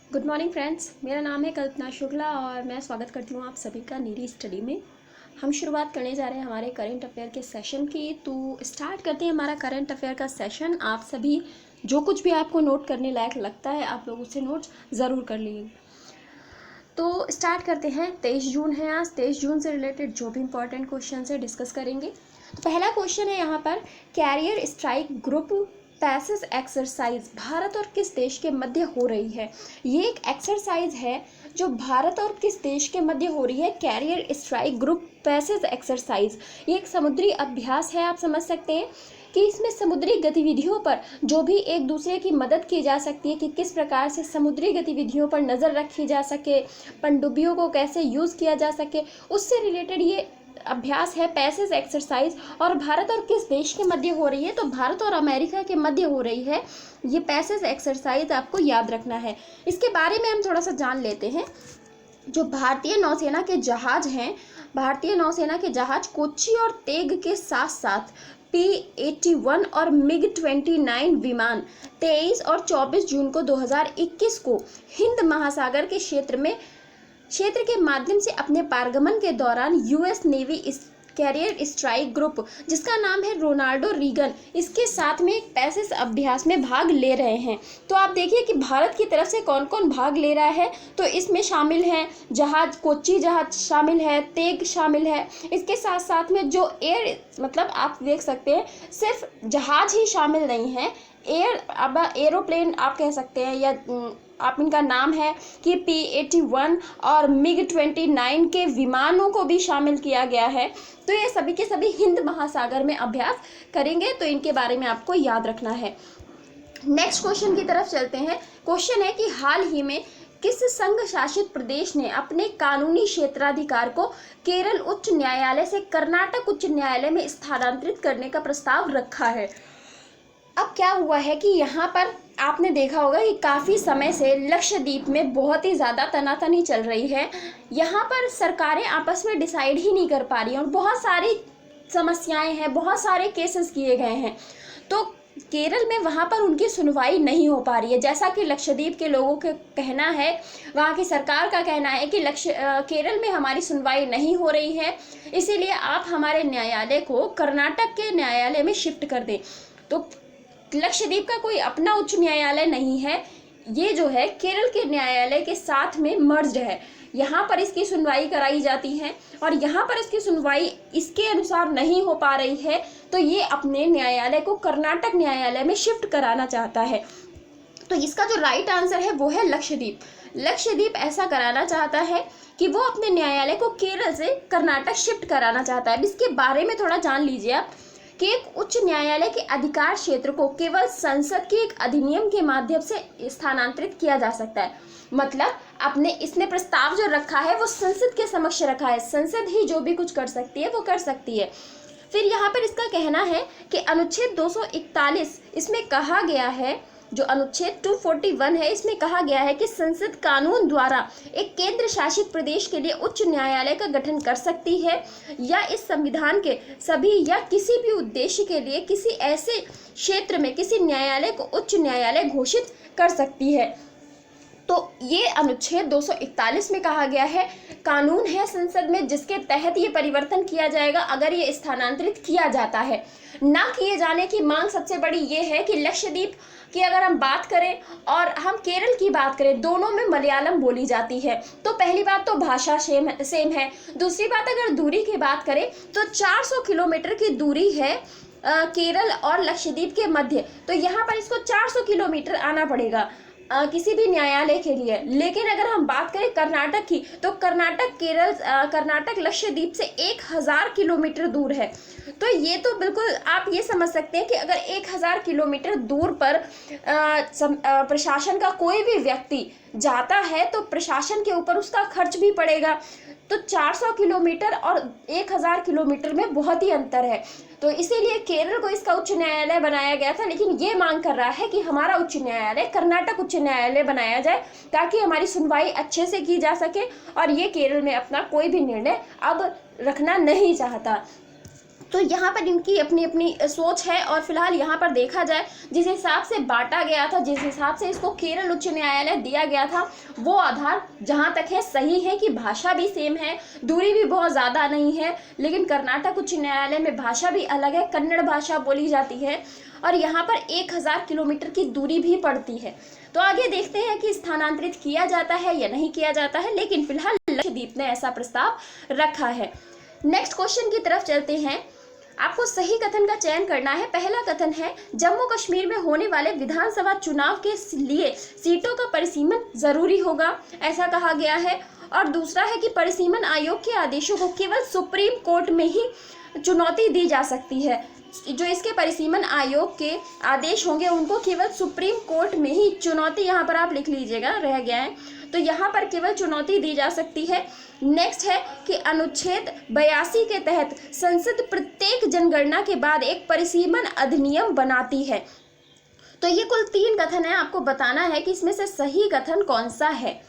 Good morning friends, मेरा नाम है कल्पना शुक्ला और मैं स्वागत करती हूँ आप सभी का नीरी स्टडी में। हम शुरुआत करने जा रहे हैं हमारे करंट अफेयर के सेशन की। तो स्टार्ट करते हैं हमारा करंट अफेयर का सेशन। आप सभी जो कुछ भी आपको नोट करने लायक लगता है आप लोग उससे नोट्स ज़रूर कर लीजिए। तो स्टार्ट करते हैं। 23 जून है आज। 23 जून से रिलेटेड जो भी इंपॉर्टेंट क्वेश्चन है डिस्कस करेंगे। तो पहला क्वेश्चन है यहाँ पर, carrier strike group passage exercise Bharat और किस देश के मध्य हो रही है। ये एक एक्सरसाइज है जो भारत और किस देश के मध्य हो रही है। Carrier strike group passage exercise, ये एक समुद्री अभ्यास है। आप समझ सकते हैं कि इसमें समुद्री गतिविधियों पर जो भी एक दूसरे की मदद की जा सकती है कि किस प्रकार से समुद्री गतिविधियों पर नज़र रखी जा सके, पनडुब्बियों को कैसे यूज़ किया जा सके, उससे रिलेटेड ये अभ्यास है पैसेज एक्सरसाइज। और भारत और किस देश के मध्य हो रही है, तो भारत और अमेरिका के मध्य हो रही है ये पैसेज एक्सरसाइज, आपको याद रखना है। इसके बारे में हम थोड़ा सा जान लेते हैं। जो भारतीय नौसेना के जहाज हैं, भारतीय नौसेना के जहाज कोच्चि और तेग के साथ साथ P-81 और MiG-29 विमान 23 और 24 जून को 2021 को हिंद महासागर के क्षेत्र के माध्यम से अपने पारगमन के दौरान US navy carrier strike group, जिसका नाम है रोनाल्डो रीगन, इसके साथ में एक पैसेज अभ्यास में भाग ले रहे हैं। तो आप देखिए कि भारत की तरफ से कौन कौन भाग ले रहा है। तो इसमें शामिल हैं जहाज, कोच्चि जहाज शामिल है, तेग शामिल है। इसके साथ साथ में जो मतलब आप देख सकते हैं सिर्फ जहाज ही शामिल नहीं है, अब एरोप्लेन आप कह सकते हैं, या आप इनका नाम है कि P-81 और MiG-29 के विमानों को भी शामिल किया गया है। तो ये सभी के सभी हिंद महासागर में अभ्यास करेंगे, तो इनके बारे में आपको याद रखना है। नेक्स्ट क्वेश्चन की तरफ चलते हैं। क्वेश्चन है कि हाल ही में किस संघ शासित प्रदेश ने अपने कानूनी क्षेत्राधिकार को केरल उच्च न्यायालय से कर्नाटक उच्च न्यायालय में स्थानांतरित करने का प्रस्ताव रखा है। अब क्या हुआ है कि यहाँ पर आपने देखा होगा कि काफ़ी समय से लक्षद्वीप में बहुत ही ज़्यादा तनातनी चल रही है। यहाँ पर सरकारें आपस में डिसाइड ही नहीं कर पा रही हैं और बहुत सारी समस्याएं हैं, बहुत सारे केसेस किए गए हैं। तो केरल में वहाँ पर उनकी सुनवाई नहीं हो पा रही है। जैसा कि लक्षद्वीप के लोगों का कहना है, वहाँ की सरकार का कहना है कि केरल में हमारी सुनवाई नहीं हो रही है, इसीलिए आप हमारे न्यायालय को कर्नाटक के न्यायालय में शिफ्ट कर दें। तो लक्षद्वीप का कोई अपना उच्च न्यायालय नहीं है, ये जो है केरल के न्यायालय के साथ में मर्ज्ड है। यहाँ पर इसकी सुनवाई कराई जाती है और यहाँ पर इसकी सुनवाई इसके अनुसार नहीं हो पा रही है, तो ये अपने न्यायालय को कर्नाटक न्यायालय में शिफ्ट कराना चाहता है। तो इसका जो राइट आंसर है वो है लक्षद्वीप। लक्षद्वीप ऐसा कराना चाहता है कि वो अपने न्यायालय को केरल से कर्नाटक शिफ्ट कराना चाहता है। इसके बारे में थोड़ा जान लीजिए आप कि एक उच्च न्यायालय के अधिकार क्षेत्र को केवल संसद के एक अधिनियम के माध्यम से स्थानांतरित किया जा सकता है। मतलब आपने इसने प्रस्ताव जो रखा है वो संसद के समक्ष रखा है, संसद ही जो भी कुछ कर सकती है वो कर सकती है। फिर यहाँ पर इसका कहना है कि अनुच्छेद 241 इसमें कहा गया है, जो अनुच्छेद 241 है इसमें कहा गया है कि संसद कानून द्वारा एक केंद्र शासित प्रदेश के लिए उच्च न्यायालय का गठन कर सकती है या इस संविधान के सभी या किसी भी उद्देश्य के लिए किसी ऐसे क्षेत्र में किसी न्यायालय को उच्च न्यायालय घोषित कर सकती है। तो ये अनुच्छेद 241 में कहा गया है, कानून है संसद में जिसके तहत ये परिवर्तन किया जाएगा अगर ये स्थानांतरित किया जाता है। ना किए जाने की मांग सबसे बड़ी ये है कि लक्षद्वीप की अगर हम बात करें और हम केरल की बात करें, दोनों में मलयालम बोली जाती है। तो पहली बात तो भाषा सेम है। दूसरी बात अगर दूरी की बात करें तो 400 किलोमीटर की दूरी है केरल और लक्षद्वीप के मध्य। तो यहाँ पर इसको 400 किलोमीटर आना पड़ेगा किसी भी न्यायालय के लिए। लेकिन अगर हम बात करें कर्नाटक की, तो कर्नाटक लक्षद्वीप से 1000 किलोमीटर दूर है। तो ये तो बिल्कुल आप ये समझ सकते हैं कि अगर 1000 किलोमीटर दूर पर प्रशासन का कोई भी व्यक्ति जाता है तो प्रशासन के ऊपर उसका खर्च भी पड़ेगा। तो 400 किलोमीटर और 1000 किलोमीटर में बहुत ही अंतर है। तो इसीलिए केरल को इसका उच्च न्यायालय बनाया गया था, लेकिन ये मांग कर रहा है कि हमारा उच्च न्यायालय कर्नाटक उच्च न्यायालय बनाया जाए ताकि हमारी सुनवाई अच्छे से की जा सके, और ये केरल में अपना कोई भी निर्णय अब रखना नहीं चाहता। तो यहाँ पर इनकी अपनी अपनी सोच है। और फिलहाल यहाँ पर देखा जाए जिस हिसाब से बांटा गया था, जिस हिसाब से इसको केरल उच्च न्यायालय दिया गया था, वो आधार जहाँ तक है सही है कि भाषा भी सेम है, दूरी भी बहुत ज़्यादा नहीं है। लेकिन कर्नाटक उच्च न्यायालय में भाषा भी अलग है, कन्नड़ भाषा बोली जाती है और यहाँ पर 1000 किलोमीटर की दूरी भी पड़ती है। तो आगे देखते हैं कि स्थानांतरित किया जाता है या नहीं किया जाता है, लेकिन फिलहाल लक्षद्वीप ने ऐसा प्रस्ताव रखा है। नेक्स्ट क्वेश्चन की तरफ चलते हैं। आपको सही कथन का चयन करना है। पहला कथन है जम्मू कश्मीर में होने वाले विधानसभा चुनाव के लिए सीटों का परिसीमन जरूरी होगा, ऐसा कहा गया है। और दूसरा है कि परिसीमन आयोग के आदेशों को केवल सुप्रीम कोर्ट में ही चुनौती दी जा सकती है। जो इसके परिसीमन आयोग के आदेश होंगे उनको केवल सुप्रीम कोर्ट में ही चुनौती, यहाँ पर आप लिख लीजिएगा, रह गया है, तो यहाँ पर केवल चुनौती दी जा सकती है। नेक्स्ट है कि अनुच्छेद 82 के तहत संसद प्रत्येक जनगणना के बाद एक परिसीमन अधिनियम बनाती है। तो ये कुल 3 कथन है, आपको बताना है कि इसमें से सही कथन कौन सा है।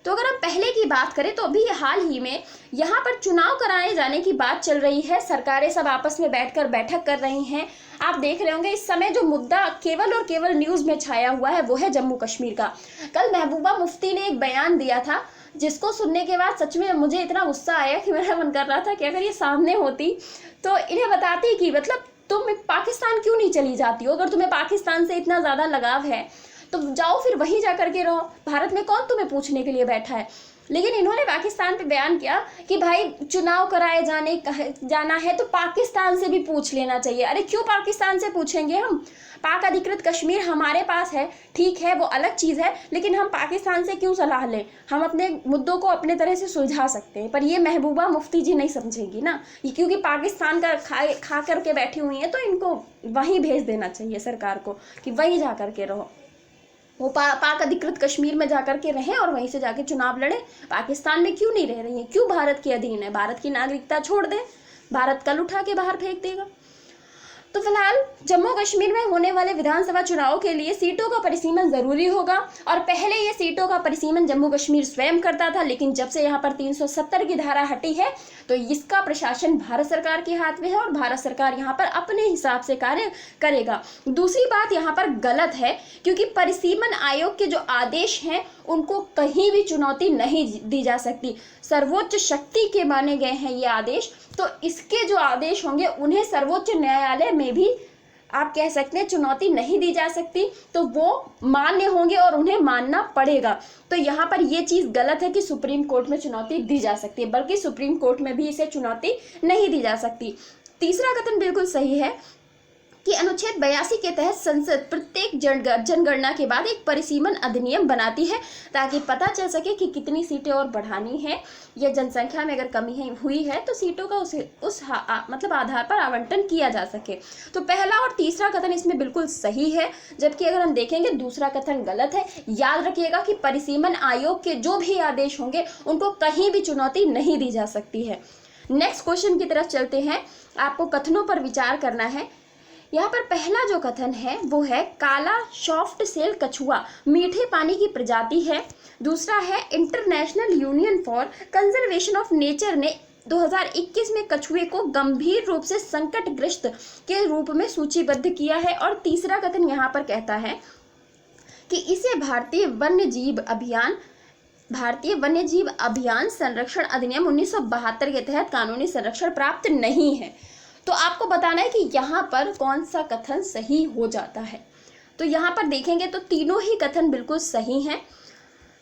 तो अगर हम पहले की बात करें तो अभी हाल ही में यहाँ पर चुनाव कराए जाने की बात चल रही है, सरकारें सब आपस में बैठकर बैठक कर रही हैं। आप देख रहे होंगे इस समय जो मुद्दा केवल और केवल न्यूज़ में छाया हुआ है वो है जम्मू कश्मीर का। कल महबूबा मुफ्ती ने एक बयान दिया था जिसको सुनने के बाद सच में मुझे इतना गुस्सा आया कि मेरा मन कर रहा था कि अगर ये सामने होती तो इन्हें बताती कि मतलब तुम पाकिस्तान क्यों नहीं चली जाती हो, अगर तुम्हें पाकिस्तान से इतना ज़्यादा लगाव है तो जाओ फिर वहीं जा करके रहो, भारत में कौन तुम्हें पूछने के लिए बैठा है। लेकिन इन्होंने पाकिस्तान पे बयान किया कि भाई चुनाव कराए जाना है तो पाकिस्तान से भी पूछ लेना चाहिए। अरे क्यों पाकिस्तान से पूछेंगे हम, पाक अधिकृत कश्मीर हमारे पास है, ठीक है वो अलग चीज़ है, लेकिन हम पाकिस्तान से क्यों सलाह लें, हम अपने मुद्दों को अपने तरह से सुलझा सकते हैं। पर ये महबूबा मुफ्ती जी नहीं समझेंगी ना, क्योंकि पाकिस्तान का खा करके बैठी हुई हैं, तो इनको वहीं भेज देना चाहिए सरकार को कि वहीं जा करके रहो, वो पाक अधिकृत कश्मीर में जाकर के रहें और वहीं से जाके चुनाव लड़े। पाकिस्तान में क्यों नहीं रह रही हैं, क्यों भारत के अधीन है, भारत की नागरिकता छोड़ दें, भारत कल उठा के बाहर फेंक देगा। तो फिलहाल जम्मू कश्मीर में होने वाले विधानसभा चुनाव के लिए सीटों का परिसीमन जरूरी होगा। और पहले ये सीटों का परिसीमन जम्मू कश्मीर स्वयं करता था, लेकिन जब से यहाँ पर 370 की धारा हटी है तो इसका प्रशासन भारत सरकार के हाथ में है और भारत सरकार यहाँ पर अपने हिसाब से कार्य करेगा। दूसरी बात यहाँ पर गलत है, क्योंकि परिसीमन आयोग के जो आदेश हैं उनको कहीं भी चुनौती नहीं दी जा सकती। सर्वोच्च शक्ति के माने गए हैं ये आदेश, तो इसके जो आदेश होंगे उन्हें सर्वोच्च न्यायालय में भी आप कह सकते हैं चुनौती नहीं दी जा सकती, तो वो मान्य होंगे और उन्हें मानना पड़ेगा। तो यहाँ पर ये चीज़ गलत है कि सुप्रीम कोर्ट में चुनौती दी जा सकती है, बल्कि सुप्रीम कोर्ट में भी इसे चुनौती नहीं दी जा सकती। तीसरा कथन बिल्कुल सही है कि अनुच्छेद 82 के तहत संसद प्रत्येक जनगणना के बाद एक परिसीमन अधिनियम बनाती है ताकि पता चल सके कि कितनी सीटें और बढ़ानी है, या जनसंख्या में अगर कमी हुई है तो सीटों का मतलब आधार पर आवंटन किया जा सके। तो पहला और तीसरा कथन इसमें बिल्कुल सही है, जबकि अगर हम देखेंगे दूसरा कथन गलत है। याद रखिएगा कि परिसीमन आयोग के जो भी आदेश होंगे उनको कहीं भी चुनौती नहीं दी जा सकती है। नेक्स्ट क्वेश्चन की तरफ चलते हैं। आपको कथनों पर विचार करना है। यहाँ पर पहला जो कथन है वो है काला सॉफ्ट सेल कछुआ मीठे पानी की प्रजाति है। दूसरा है international union for conservation of nature ने 2021 में कछुए को गंभीर रूप से संकटग्रस्त के रूप में सूचीबद्ध किया है। और तीसरा कथन यहाँ पर कहता है कि इसे भारतीय वन्यजीव अभियान संरक्षण अधिनियम 1972 के तहत कानूनी संरक्षण प्राप्त नहीं है। तो आपको बताना है कि यहाँ पर कौन सा कथन सही हो जाता है। तो यहाँ पर देखेंगे तो तीनों ही कथन बिल्कुल सही हैं।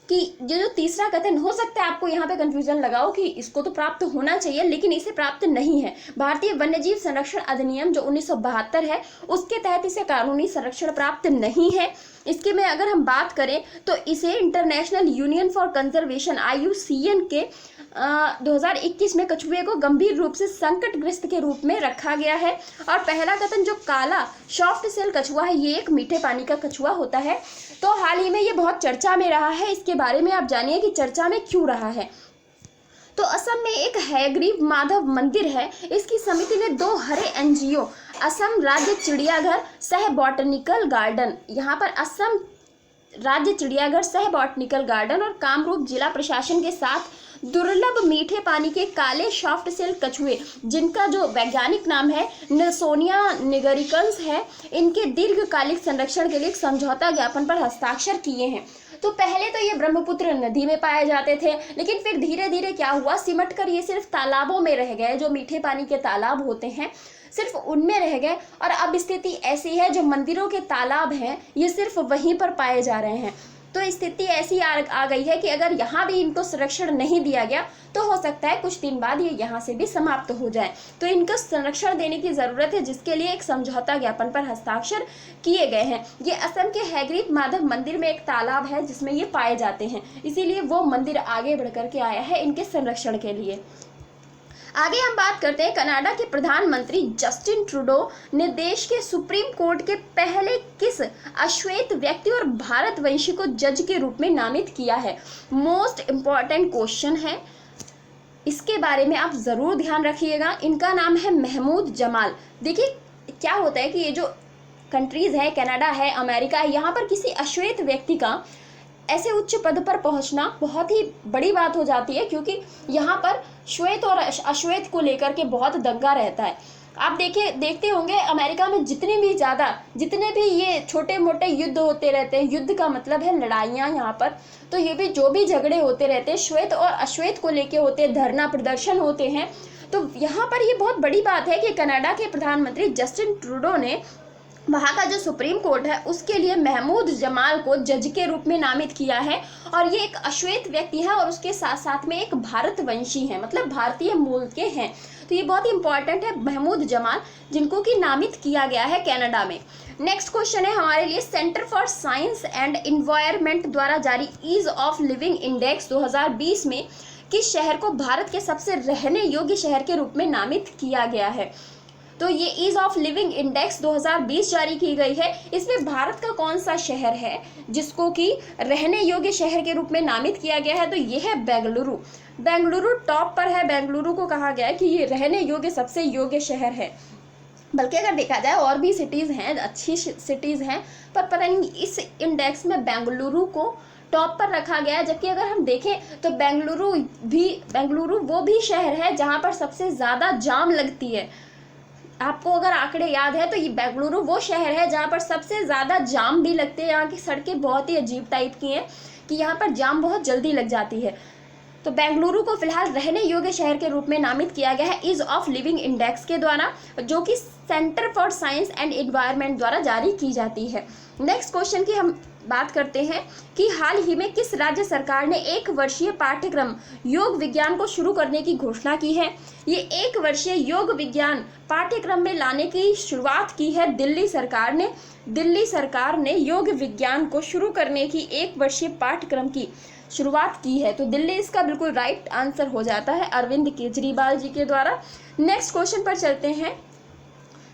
कि ये जो तीसरा कथन हो सकता है आपको यहाँ पे कंफ्यूजन लगाओ कि इसको तो प्राप्त होना चाहिए लेकिन इसे प्राप्त नहीं है। भारतीय वन्यजीव संरक्षण अधिनियम जो 1972 है उसके तहत इसे कानूनी संरक्षण प्राप्त नहीं है। इसके में अगर हम बात करें तो इसे international union for conservation IUCN के 2021 में कछुए को गंभीर रूप से संकटग्रस्त के रूप में रखा गया है। और पहला कथन जो काला सॉफ्ट सेल कछुआ है ये एक मीठे पानी का कछुआ होता है। तो हाल ही में ये बहुत चर्चा में रहा है, इसके बारे में आप जानिए कि चर्चा में क्यों रहा है। तो असम में एक हयग्रीव माधव मंदिर है, इसकी समिति ने 2 हरे NGO असम राज्य चिड़ियाघर सह बॉटनिकल गार्डन, यहाँ पर असम राज्य चिड़ियाघर सह बॉटनिकल गार्डन और कामरूप जिला प्रशासन के साथ दुर्लभ मीठे पानी के काले सॉफ्ट सेल कछुए, जिनका जो वैज्ञानिक नाम है नेल्सोनिया निगरिकन्स है, इनके दीर्घकालिक संरक्षण के लिए एक समझौता ज्ञापन पर हस्ताक्षर किए हैं। तो पहले तो ये ब्रह्मपुत्र नदी में पाए जाते थे, लेकिन फिर धीरे धीरे क्या हुआ, सिमट कर ये सिर्फ तालाबों में रह गए, जो मीठे पानी के तालाब होते हैं सिर्फ उनमें रह गए। और अब स्थिति ऐसी है, जो मंदिरों के तालाब हैं ये सिर्फ वहीं पर पाए जा रहे हैं। तो स्थिति ऐसी आ गई है कि अगर यहाँ भी इनको संरक्षण नहीं दिया गया तो हो सकता है कुछ दिन बाद ये यहाँ से भी समाप्त हो जाए। तो इनको संरक्षण देने की ज़रूरत है, जिसके लिए एक समझौता ज्ञापन पर हस्ताक्षर किए गए हैं। ये असम के हैग्रीव माधव मंदिर में एक तालाब है जिसमें ये पाए जाते हैं, इसीलिए वो मंदिर आगे बढ़ करके आया है इनके संरक्षण के लिए। आगे हम बात करते हैं, कनाडा के प्रधानमंत्री जस्टिन ट्रूडो ने देश के सुप्रीम कोर्ट के पहले किस अश्वेत व्यक्ति और भारतवंशी को जज के रूप में नामित किया है। मोस्ट इम्पॉर्टेंट क्वेश्चन है, इसके बारे में आप ज़रूर ध्यान रखिएगा। इनका नाम है महमूद जमाल। देखिए क्या होता है कि ये जो कंट्रीज़ है, कनाडा है, अमेरिका है, यहाँ पर किसी अश्वेत व्यक्ति का ऐसे उच्च पद पर पहुंचना बहुत ही बड़ी बात हो जाती है, क्योंकि यहाँ पर श्वेत और अश्वेत को लेकर के बहुत दंगा रहता है। आप देखते होंगे अमेरिका में जितने भी ये छोटे मोटे युद्ध होते रहते हैं, युद्ध का मतलब है लड़ाइयाँ यहाँ पर, तो ये भी जो भी झगड़े होते रहते हैं श्वेत और अश्वेत को लेके होते हैं, धरना प्रदर्शन होते हैं। तो यहाँ पर ये बहुत बड़ी बात है कि कनाडा के प्रधानमंत्री जस्टिन ट्रूडो ने वहाँ का जो सुप्रीम कोर्ट है उसके लिए महमूद जमाल को जज के रूप में नामित किया है। और ये एक अश्वेत व्यक्ति है और उसके साथ साथ में एक भारतवंशी है, मतलब भारतीय मूल के हैं। तो ये बहुत ही इंपॉर्टेंट है महमूद जमाल, जिनको कि नामित किया गया है कनाडा में। नेक्स्ट क्वेश्चन है हमारे लिए, centre for science and environment द्वारा जारी ईज ऑफ लिविंग इंडेक्स 2020 में किस शहर को भारत के सबसे रहने योग्य शहर के रूप में नामित किया गया है। तो ये ईज ऑफ लिविंग इंडेक्स 2020 जारी की गई है। इसमें भारत का कौन सा शहर है जिसको कि रहने योग्य शहर के रूप में नामित किया गया है, तो ये है बेंगलुरु। बेंगलुरु टॉप पर है। बेंगलुरु को कहा गया है कि ये रहने योग्य सबसे योग्य शहर है। बल्कि अगर देखा जाए और भी सिटीज़ हैं, अच्छी सिटीज़ हैं, पर पता नहीं इस इंडेक्स में बेंगलुरु को टॉप पर रखा गया है। जबकि अगर हम देखें तो बेंगलुरु वो भी शहर है जहाँ पर सबसे ज़्यादा जाम लगती है। आपको अगर आंकड़े याद है तो ये बेंगलुरु वो शहर है जहाँ पर सबसे ज़्यादा जाम भी लगते हैं। यहाँ की सड़कें बहुत ही अजीब टाइप की हैं कि यहाँ पर जाम बहुत जल्दी लग जाती है। तो बेंगलुरु को फिलहाल रहने योग्य शहर के रूप में नामित किया गया है ईज ऑफ लिविंग इंडेक्स के द्वारा, जो कि centre for science and environment द्वारा जारी की जाती है। नेक्स्ट क्वेश्चन की हम बात करते हैं कि हाल ही में किस राज्य सरकार ने 1 वर्षीय पाठ्यक्रम योग विज्ञान को शुरू करने की घोषणा की है। ये 1 वर्षीय योग विज्ञान पाठ्यक्रम में लाने की शुरुआत की है दिल्ली सरकार ने। दिल्ली सरकार ने योग विज्ञान को शुरू करने की 1 वर्षीय पाठ्यक्रम की शुरुआत की है। तो दिल्ली इसका बिल्कुल राइट आंसर हो जाता है, अरविंद केजरीवाल जी के द्वारा। नेक्स्ट क्वेश्चन पर चलते हैं,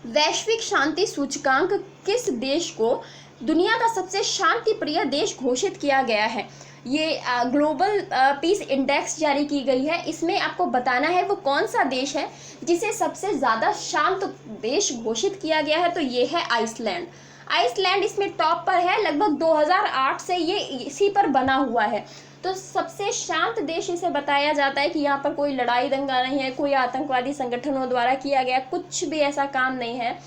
वैश्विक शांति सूचकांक किस देश को दुनिया का सबसे शांति प्रिय देश घोषित किया गया है। ये ग्लोबल पीस इंडेक्स जारी की गई है। इसमें आपको बताना है वो कौन सा देश है जिसे सबसे ज़्यादा शांत देश घोषित किया गया है। तो ये है आइसलैंड। आइसलैंड इसमें टॉप पर है, लगभग 2008 से ये इसी पर बना हुआ है। तो सबसे शांत देश इसे बताया जाता है कि यहाँ पर कोई लड़ाई दंगा नहीं है, कोई आतंकवादी संगठनों द्वारा किया गया कुछ भी ऐसा काम नहीं है।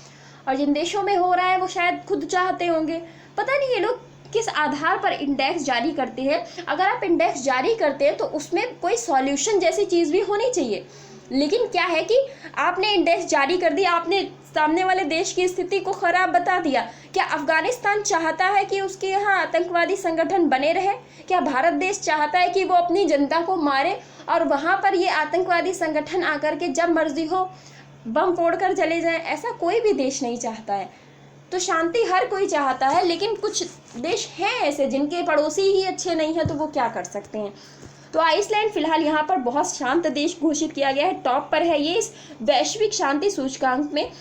और जिन देशों में हो रहा है वो शायद खुद चाहते होंगे, पता नहीं ये लोग किस आधार पर इंडेक्स जारी करते हैं। अगर आप इंडेक्स जारी करते हैं तो उसमें कोई सॉल्यूशन जैसी चीज़ भी होनी चाहिए। लेकिन क्या है कि आपने इंडेक्स जारी कर दिया, आपने सामने वाले देश की स्थिति को खराब बता दिया। क्या अफगानिस्तान चाहता है कि उसके यहाँ आतंकवादी संगठन बने रहे? क्या भारत देश चाहता है कि वो अपनी जनता को मारे और वहाँ पर ये आतंकवादी संगठन आकर के जब मर्जी हो बम फोड़कर चले जाएं? ऐसा कोई भी देश नहीं चाहता है। तो शांति हर कोई चाहता है, लेकिन कुछ देश हैं ऐसे जिनके पड़ोसी ही अच्छे नहीं हैं, तो वो क्या कर सकते हैं। तो आइसलैंड फिलहाल यहाँ पर बहुत शांत देश घोषित किया गया है, टॉप पर है ये इस वैश्विक शांति सूचकांक में।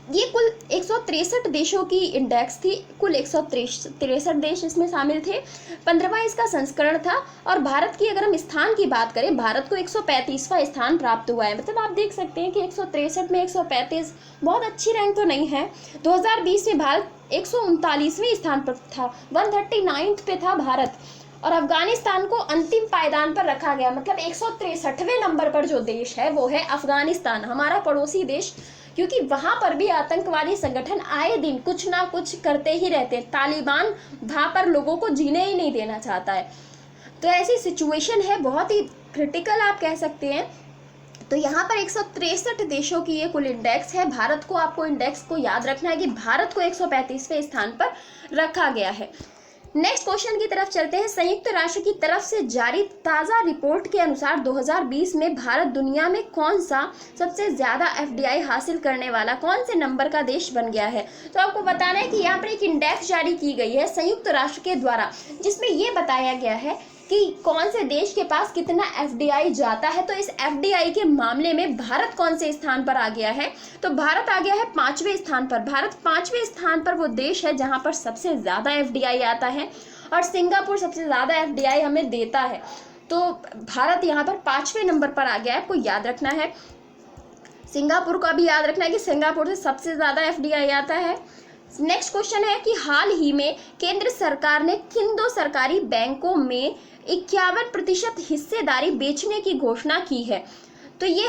ये कुल 163 देशों की इंडेक्स थी, कुल 163 देश इसमें शामिल थे। 15वां इसका संस्करण था। और भारत की अगर हम स्थान की बात करें, भारत को 135वां स्थान प्राप्त हुआ है। मतलब आप देख सकते हैं कि 163 में 135 बहुत अच्छी रैंक तो नहीं है। 2020 में भारत 139वें स्थान पर था, 139th पे था भारत। और अफगानिस्तान को अंतिम पायदान पर रखा गया। मतलब 163वें नंबर पर जो देश है वो है अफगानिस्तान, हमारा पड़ोसी देश। क्योंकि वहां पर भी आतंकवादी संगठन आए दिन कुछ ना कुछ करते ही रहते हैं। तालिबान वहां पर लोगों को जीने ही नहीं देना चाहता है। तो ऐसी सिचुएशन है, बहुत ही क्रिटिकल आप कह सकते हैं। तो यहाँ पर 163 देशों की ये कुल इंडेक्स है। भारत को, आपको इंडेक्स को याद रखना है कि भारत को 135वें स्थान पर रखा गया है। नेक्स्ट क्वेश्चन की तरफ चलते हैं। संयुक्त राष्ट्र की तरफ से जारी ताज़ा रिपोर्ट के अनुसार 2020 में भारत दुनिया में कौन सा सबसे ज़्यादा एफडीआई हासिल करने वाला, कौन से नंबर का देश बन गया है? तो आपको बताना है कि यहाँ पर एक इंडेक्स जारी की गई है संयुक्त राष्ट्र के द्वारा, जिसमें ये बताया गया है कि कौन से देश के पास कितना एफडीआई जाता है। तो इस एफडीआई के मामले में भारत कौन से स्थान पर आ गया है? तो भारत आ गया है 5वें स्थान पर। भारत 5वें स्थान पर वो देश है जहां पर सबसे ज़्यादा एफडीआई आता है। और सिंगापुर सबसे ज़्यादा एफडीआई हमें देता है। तो भारत यहाँ पर 5वें नंबर पर आ गया है, आपको याद रखना है। सिंगापुर का भी याद रखना है कि सिंगापुर से सबसे ज़्यादा एफडीआई आता है। नेक्स्ट क्वेश्चन है कि हाल ही में केंद्र सरकार ने किन 2 सरकारी बैंकों में 51% हिस्सेदारी बेचने की घोषणा की है? तो ये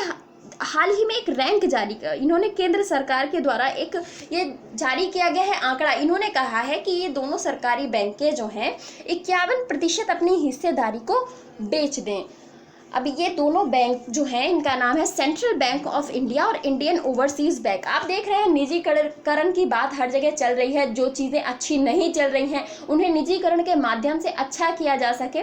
हाल ही में एक रैंक जारी कर, इन्होंने केंद्र सरकार के द्वारा एक ये जारी किया गया है आंकड़ा। इन्होंने कहा है कि ये दोनों सरकारी बैंकें जो हैं 51% अपनी हिस्सेदारी को बेच दें। अब ये दोनों बैंक जो हैं, इनका नाम है सेंट्रल बैंक ऑफ इंडिया और इंडियन ओवरसीज बैंक। आप देख रहे हैं निजीकरण की बात हर जगह चल रही है। जो चीज़ें अच्छी नहीं चल रही हैं उन्हें निजीकरण के माध्यम से अच्छा किया जा सके।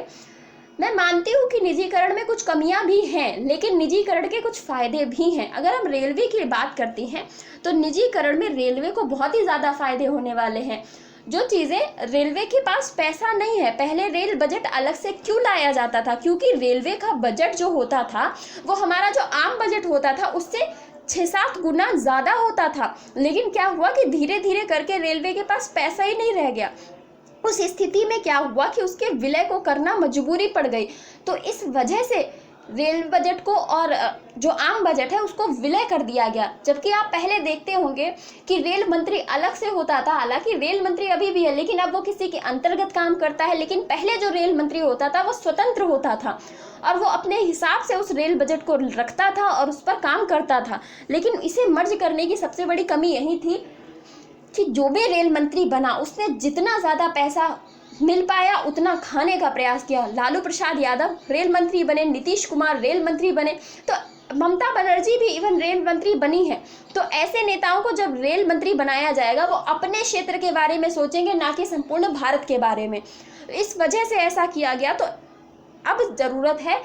मैं मानती हूँ कि निजीकरण में कुछ कमियां भी हैं, लेकिन निजीकरण के कुछ फ़ायदे भी हैं। अगर हम रेलवे की बात करते हैं तो निजीकरण में रेलवे को बहुत ही ज़्यादा फायदे होने वाले हैं। जो चीज़ें रेलवे के पास पैसा नहीं है, पहले रेल बजट अलग से क्यों लाया जाता था? क्योंकि रेलवे का बजट जो होता था वो हमारा जो आम बजट होता था उससे 6-7 गुना ज़्यादा होता था। लेकिन क्या हुआ कि धीरे धीरे करके रेलवे के पास पैसा ही नहीं रह गया। उस स्थिति में क्या हुआ कि उसके विलय को करना मजबूरी पड़ गई। तो इस वजह से रेल बजट को और जो आम बजट है उसको विलय कर दिया गया। जबकि आप पहले देखते होंगे कि रेल मंत्री अलग से होता था। हालांकि रेल मंत्री अभी भी है, लेकिन अब वो किसी के अंतर्गत काम करता है। लेकिन पहले जो रेल मंत्री होता था वो स्वतंत्र होता था और वो अपने हिसाब से उस रेल बजट को रखता था और उस पर काम करता था। लेकिन इसे मर्ज करने की सबसे बड़ी कमी यही थी कि जो भी रेल मंत्री बना उसने जितना ज़्यादा पैसा मिल पाया उतना खाने का प्रयास किया। लालू प्रसाद यादव रेल मंत्री बने, नीतीश कुमार रेल मंत्री बने, तो ममता बनर्जी भी इवन रेल मंत्री बनी है। तो ऐसे नेताओं को जब रेल मंत्री बनाया जाएगा वो अपने क्षेत्र के बारे में सोचेंगे, ना कि संपूर्ण भारत के बारे में। इस वजह से ऐसा किया गया। तो अब ज़रूरत है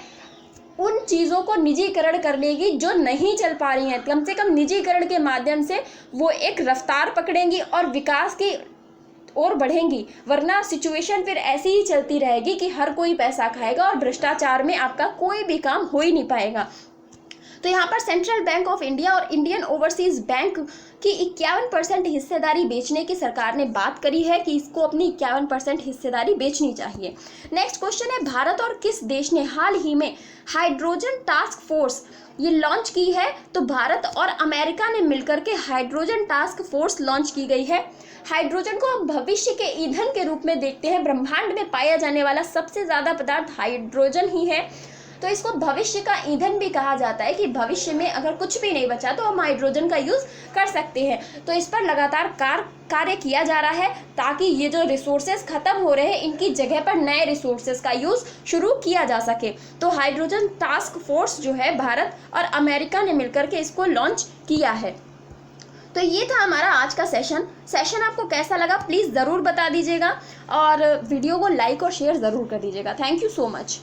उन चीज़ों को निजीकरण करने की जो नहीं चल पा रही हैं। कम से कम निजीकरण के माध्यम से वो एक रफ्तार पकड़ेंगी और विकास की ओर बढ़ेंगी। वरना सिचुएशन फिर ऐसी ही चलती रहेगी कि हर कोई पैसा खाएगा और भ्रष्टाचार में आपका कोई भी काम हो ही नहीं पाएगा। तो यहाँ पर सेंट्रल बैंक ऑफ इंडिया और इंडियन ओवरसीज बैंक की 51% हिस्सेदारी बेचने की सरकार ने बात करी है कि इसको अपनी 51% हिस्सेदारी बेचनी चाहिए। नेक्स्ट क्वेश्चन है, भारत और किस देश ने हाल ही में हाइड्रोजन टास्क फोर्स ये लॉन्च की है? तो भारत और अमेरिका ने मिलकर के हाइड्रोजन टास्क फोर्स लॉन्च की गई है। हाइड्रोजन को हम भविष्य के ईंधन के रूप में देखते हैं। ब्रह्मांड में पाया जाने वाला सबसे ज़्यादा पदार्थ हाइड्रोजन ही है। तो इसको भविष्य का ईंधन भी कहा जाता है कि भविष्य में अगर कुछ भी नहीं बचा तो हम हाइड्रोजन का यूज़ कर सकते हैं। तो इस पर लगातार कार्य किया जा रहा है ताकि ये जो रिसोर्सेज खत्म हो रहे हैं इनकी जगह पर नए रिसोर्सेज का यूज़ शुरू किया जा सके। तो हाइड्रोजन टास्क फोर्स जो है भारत और अमेरिका ने मिलकर के इसको लॉन्च किया है। तो ये था हमारा आज का सेशन आपको कैसा लगा प्लीज़ ज़रूर बता दीजिएगा और वीडियो को लाइक और शेयर ज़रूर कर दीजिएगा। Thank you so much.